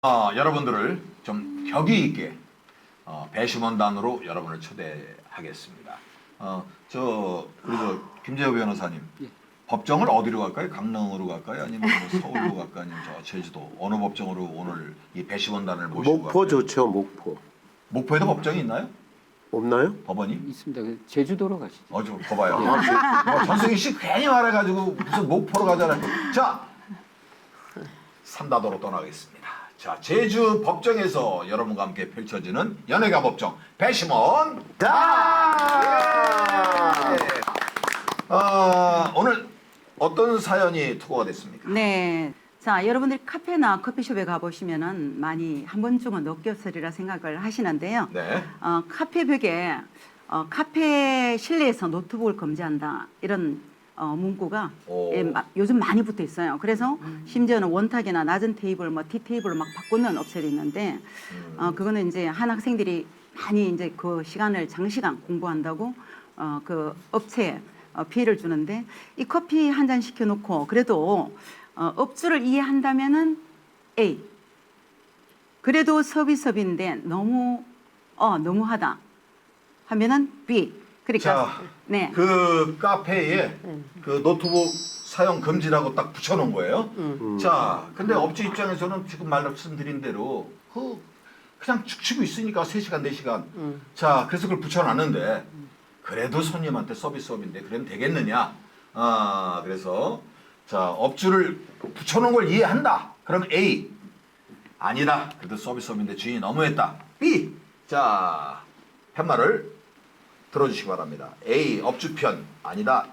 여러분들을 좀 격이 있게 배심원단으로 여러분을 초대하겠습니다. 우리 김재호 변호사님, 법정을 어디로 갈까요? 강릉으로 갈까요? 아니면 뭐 서울로 갈까요? 아니면 제주도 어느 법정으로 오늘 이 배심원단을 모시고 목포 갈까요? 좋죠, 목포. 목포에도 법정이 있나요? 없나요? 법원이? 있습니다. 제주도로 가시죠. 좀 봐봐요. 전승희 씨 괜히 말해가지고 무슨 목포로 가잖아요. 자, 삼다도로 떠나겠습니다. 자, 제주 법정에서 여러분과 함께 펼쳐지는 연예가 법정 배심원 다! 오늘 어떤 사연이 투고가 됐습니까? 네. 자, 여러분들 카페나 커피숍에 가보시면은 많이 한 번쯤은 느꼈으리라 생각을 하시는데요. 네. 카페 벽에 카페 실내에서 노트북을 금지한다 이런 문구가 요즘 많이 붙어 있어요. 그래서 심지어는 원탁이나 낮은 테이블, 뭐 티 테이블을 막 바꾸는 업체도 있는데 그거는 이제 한 학생들이 많이 이제 그 시간을 장시간 공부한다고 그 업체에 피해를 주는데 이 커피 한 잔 시켜놓고 그래도 업주를 이해한다면은 A. 그래도 서비스업인데 너무하다 하면은 B. 그러니까 자, 네. 그 카페에 그 노트북 사용 금지라고 딱 붙여놓은 거예요. 자, 근데 업주 입장에서는 지금 말씀드린 대로 그냥 축치고 있으니까 3시간, 4시간. 자, 그래서 그걸 붙여놨는데 그래도 손님한테 서비스업인데 그러면 되겠느냐? 그래서 자, 업주를 붙여놓은 걸 이해한다. 그럼 A. 아니다. 그래도 서비스업인데 주인이 너무했다. B. 자, 편말을 들어주시기 바랍니다. A. 업주 편. 아니다.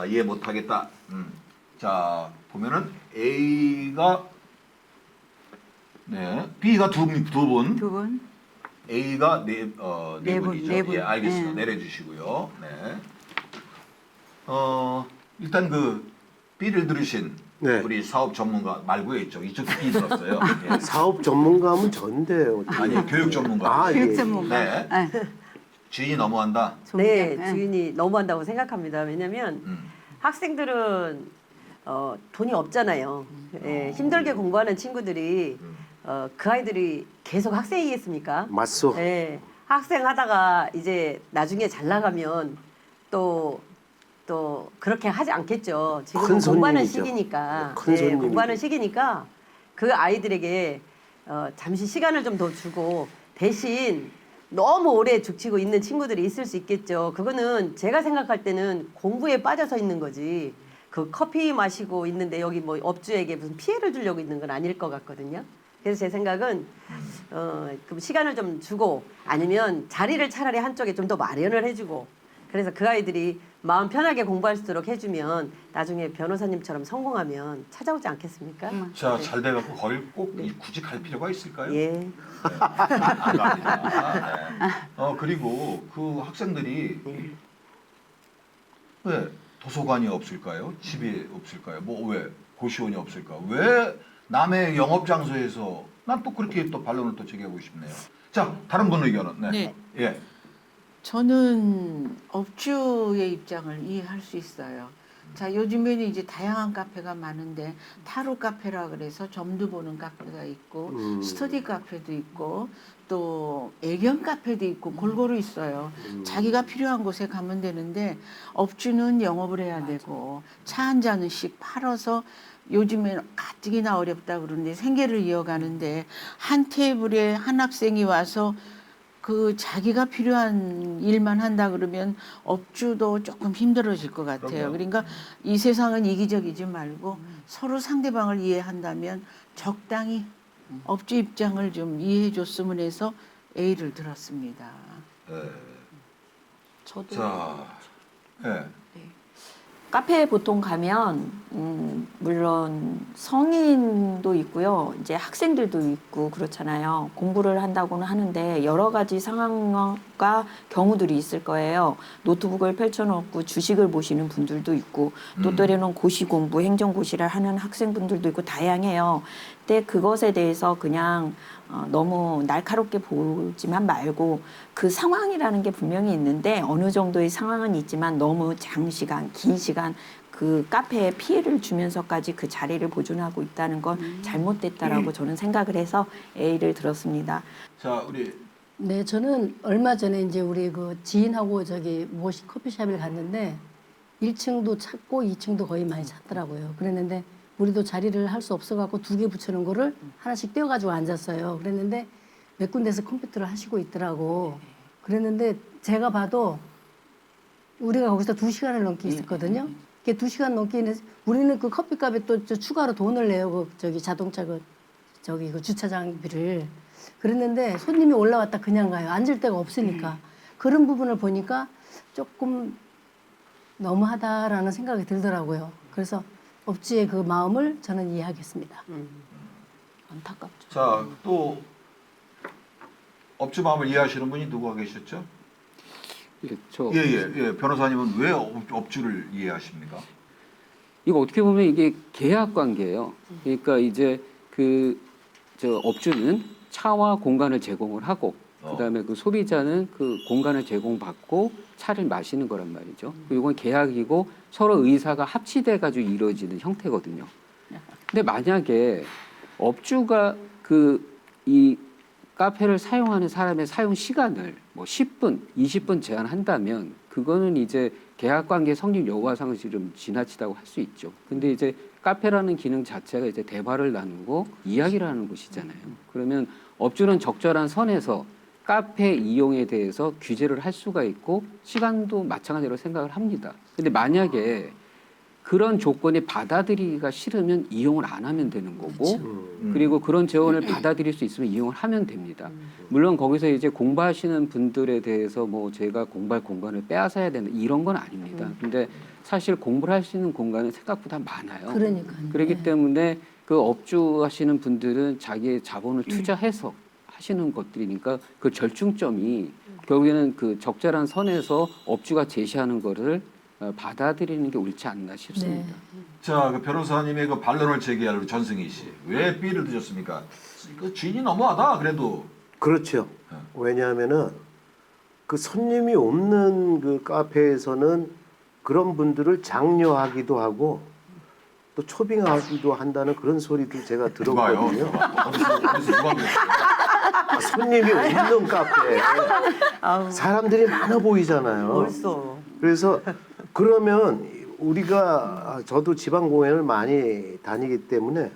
이해 못하겠다. 자, 보면은 A가 네, B가 두 분. 두 분. A가 네 분이죠. 네 분. 예, 알겠습니다. 네. 내려주시고요. 네. 일단 그 B를 들으신 네. 우리 사업 전문가 말고요, 이쪽 B 들었어요. 예. 사업 전문가면 전데요. 아니 교육 전문가. 예. 교육 전문가. 네. 주인이 너무한다. 네, 네. 주인이 너무한다고 생각합니다. 왜냐하면 학생들은 돈이 없잖아요. 예, 힘들게 공부하는 친구들이 그 아이들이 계속 학생이겠습니까? 맞소. 예, 학생 하다가 이제 나중에 잘 나가면 또 그렇게 하지 않겠죠. 지금 큰 공부하는 손님이죠. 시기니까. 큰 예, 손님이죠. 공부하는 시기니까 그 아이들에게 잠시 시간을 좀 더 주고 대신 너무 오래 죽치고 있는 친구들이 있을 수 있겠죠. 그거는 제가 생각할 때는 공부에 빠져서 있는 거지. 그 커피 마시고 있는데 여기 뭐 업주에게 무슨 피해를 주려고 있는 건 아닐 것 같거든요. 그래서 제 생각은 그 시간을 좀 주고 아니면 자리를 차라리 한쪽에 좀 더 마련을 해주고 그래서 그 아이들이 마음 편하게 공부할 수 있도록 해주면 나중에 변호사님처럼 성공하면 찾아오지 않겠습니까? 자, 잘 돼갖고 거길 꼭 굳이 갈 필요가 있을까요? 예. 네. 안 갑니다. 네. 그리고 그 학생들이 왜 도서관이 없을까요? 집이 없을까요? 뭐 왜 고시원이 없을까? 왜 남의 영업 장소에서 난 또 그렇게 또 반론을 또 제기하고 싶네요. 자, 다른 분 의견은 네. 예. 저는 업주의 입장을 이해할 수 있어요. 자, 요즘에는 이제 다양한 카페가 많은데 타로 카페라 그래서 점도 보는 카페가 있고 스터디 카페도 있고 또 애견 카페도 있고 골고루 있어요. 자기가 필요한 곳에 가면 되는데 업주는 영업을 해야 되고 차 한 잔씩 팔아서 요즘엔 가뜩이나 어렵다 그러는데 생계를 이어가는데 한 테이블에 한 학생이 와서 그 자기가 필요한 일만 한다 그러면 업주도 조금 힘들어질 것 같아요. 그럼요. 그러니까 이 세상은 이기적이지 말고 서로 상대방을 이해한다면 적당히 업주 입장을 좀 이해해 줬으면 해서 A를 들었습니다. 저도 자, 예. 카페에 보통 가면 물론 성인도 있고요. 이제 학생들도 있고 그렇잖아요. 공부를 한다고는 하는데 여러 가지 상황과 경우들이 있을 거예요. 노트북을 펼쳐놓고 주식을 보시는 분들도 있고 또 때로는 고시 공부, 행정고시를 하는 학생분들도 있고 다양해요. 근데 그것에 대해서 그냥 너무 날카롭게 보지만 말고 그 상황이라는 게 분명히 있는데 어느 정도의 상황은 있지만 너무 장시간, 긴 시간 그 카페에 피해를 주면서까지 그 자리를 보존하고 있다는 건 잘못됐다라고 저는 생각을 해서 A를 들었습니다. 자, 우리 네, 저는 얼마 전에 이제 우리 그 지인하고 저기 모시 커피숍을 갔는데 1층도 찾고 2층도 거의 많이 찾더라고요. 그랬는데 우리도 자리를 할 수 없어갖고 2개 붙여놓은 거를 하나씩 떼어가지고 앉았어요. 그랬는데 몇 군데서 컴퓨터를 하시고 있더라고. 그랬는데 제가 봐도 우리가 거기서 2시간을 넘게 있었거든요. 이게 2시간 넘게 있는 우리는 그 커피값에 또 추가로 돈을 내요. 그 저기 자동차 그 저기 그 주차장비를. 그랬는데 손님이 올라왔다 그냥 가요. 앉을 데가 없으니까. 그런 부분을 보니까 조금 너무하다라는 생각이 들더라고요. 그래서 업주의 그 마음을 저는 이해하겠습니다. 안타깝죠. 자, 또 업주 마음을 이해하시는 분이 누가 계셨죠? 예, 저 예. 변호사님은 왜 업주를 이해하십니까? 이거 어떻게 보면 이게 계약 관계예요. 그러니까 이제 저 업주는 차와 공간을 제공을 하고 그다음에 그 소비자는 그 공간을 제공받고 차를 마시는 거란 말이죠. 이건 계약이고 서로 의사가 합치돼 가지고 이루어지는 형태거든요. 근데 만약에 업주가 이 카페를 사용하는 사람의 사용 시간을 뭐 10분, 20분 제한한다면 그거는 이제 계약 관계 성립 여부와상은 좀 지나치다고 할 수 있죠. 근데 이제 카페라는 기능 자체가 이제 대화를 나누고 이야기를 하는 곳이잖아요. 그러면 업주는 적절한 선에서 카페 이용에 대해서 규제를 할 수가 있고 시간도 마찬가지로 생각을 합니다. 근데 만약에 그런 조건이 받아들이기가 싫으면 이용을 안 하면 되는 거고 그리고 그런 재원을 받아들일 수 있으면 이용을 하면 됩니다. 물론 거기서 이제 공부하시는 분들에 대해서 뭐 제가 공부할 공간을 빼앗아야 된다 이런 건 아닙니다. 근데 사실 공부를 할 수 있는 공간은 생각보다 많아요. 그러니까요. 그렇기 네. 때문에 그 업주 하시는 분들은 자기의 자본을 투자해서 하시는 것들이니까 그 절충점이 결국에는 그 적절한 선에서 업주가 제시하는 거를 받아들이는 게 옳지 않나 싶습니다. 네. 자, 그 변호사님의 그 반론을 제기할 우리 전승희 씨. 왜 B를 드셨습니까? 그 주인이 너무하다. 그래도 그렇죠. 왜냐하면은 그 손님이 없는 그 카페에서는 그런 분들을 장려하기도 하고 또 초빙하기도 한다는 그런 소리도 제가 들었거든요. 어디서 누가 그랬어요? 손님이 없는 카페에 사람들이 많아 보이잖아요. 벌써. 그래서 그러면 우리가 저도 지방 공연을 많이 다니기 때문에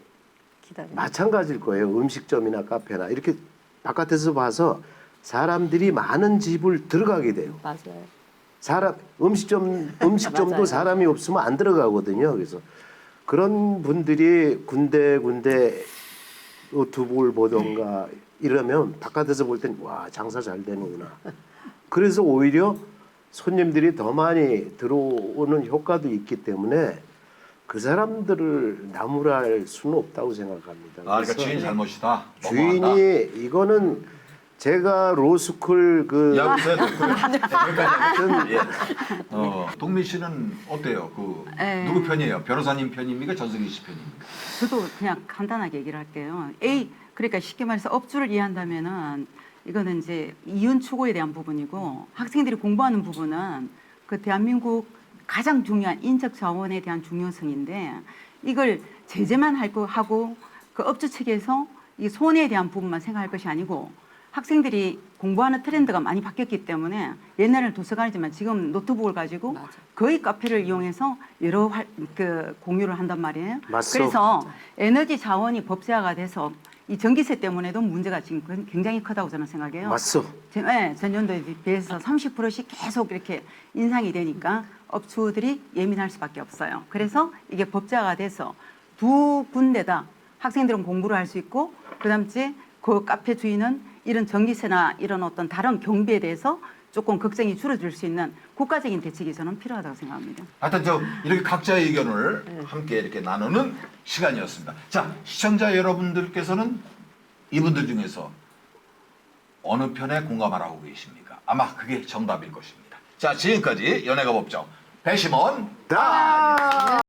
기다려. 마찬가지일 거예요. 음식점이나 카페나 이렇게 바깥에서 봐서 사람들이 많은 집을 들어가게 돼요. 맞아요. 음식점도 맞아요. 사람이 없으면 안 들어가거든요. 그래서 그런 분들이 군데군데 노트북을 보던가 이러면 바깥에서 볼 땐 와 장사 잘 되는구나. 그래서 오히려 손님들이 더 많이 들어오는 효과도 있기 때문에 그 사람들을 나무랄 수는 없다고 생각합니다. 아, 그러니까 그래서 주인 잘못이다. 너무한다. 주인이 이거는 제가 로스쿨 그 여보세요. 여기까지. 예. 동민 씨는 어때요? 네. 누구 편이에요? 변호사님 편입니까? 전승희 씨 편입니까? 저도 그냥 간단하게 얘기를 할게요. 그러니까 쉽게 말해서 업주를 이해한다면은 이거는 이제 이윤 추구에 대한 부분이고 학생들이 공부하는 부분은 그 대한민국 가장 중요한 인적 자원에 대한 중요성인데 이걸 제재만 하고 그 업주 측에서 이 손해에 대한 부분만 생각할 것이 아니고 학생들이 공부하는 트렌드가 많이 바뀌었기 때문에 옛날에는 도서관이지만 지금 노트북을 가지고 거의 카페를 이용해서 여러 공유를 한단 말이에요. 맞소. 그래서 에너지 자원이 법제화가 돼서 이 전기세 때문에도 문제가 지금 굉장히 크다고 저는 생각해요. 맞소. 네, 전년도에 비해서 30%씩 계속 이렇게 인상이 되니까 업주들이 예민할 수밖에 없어요. 그래서 이게 법제화가 돼서 2군데다 학생들은 공부를 할 수 있고 그다음에 그 카페 주인은 이런 전기세나 이런 어떤 다른 경비에 대해서 조금 걱정이 줄어들 수 있는 국가적인 대책이 저는 필요하다고 생각합니다. 하여튼 이렇게 각자의 의견을 함께 이렇게 나누는 시간이었습니다. 자, 시청자 여러분들께서는 이분들 중에서 어느 편에 공감을 하고 계십니까? 아마 그게 정답일 것입니다. 자, 지금까지 연예가 법정 배심원 다.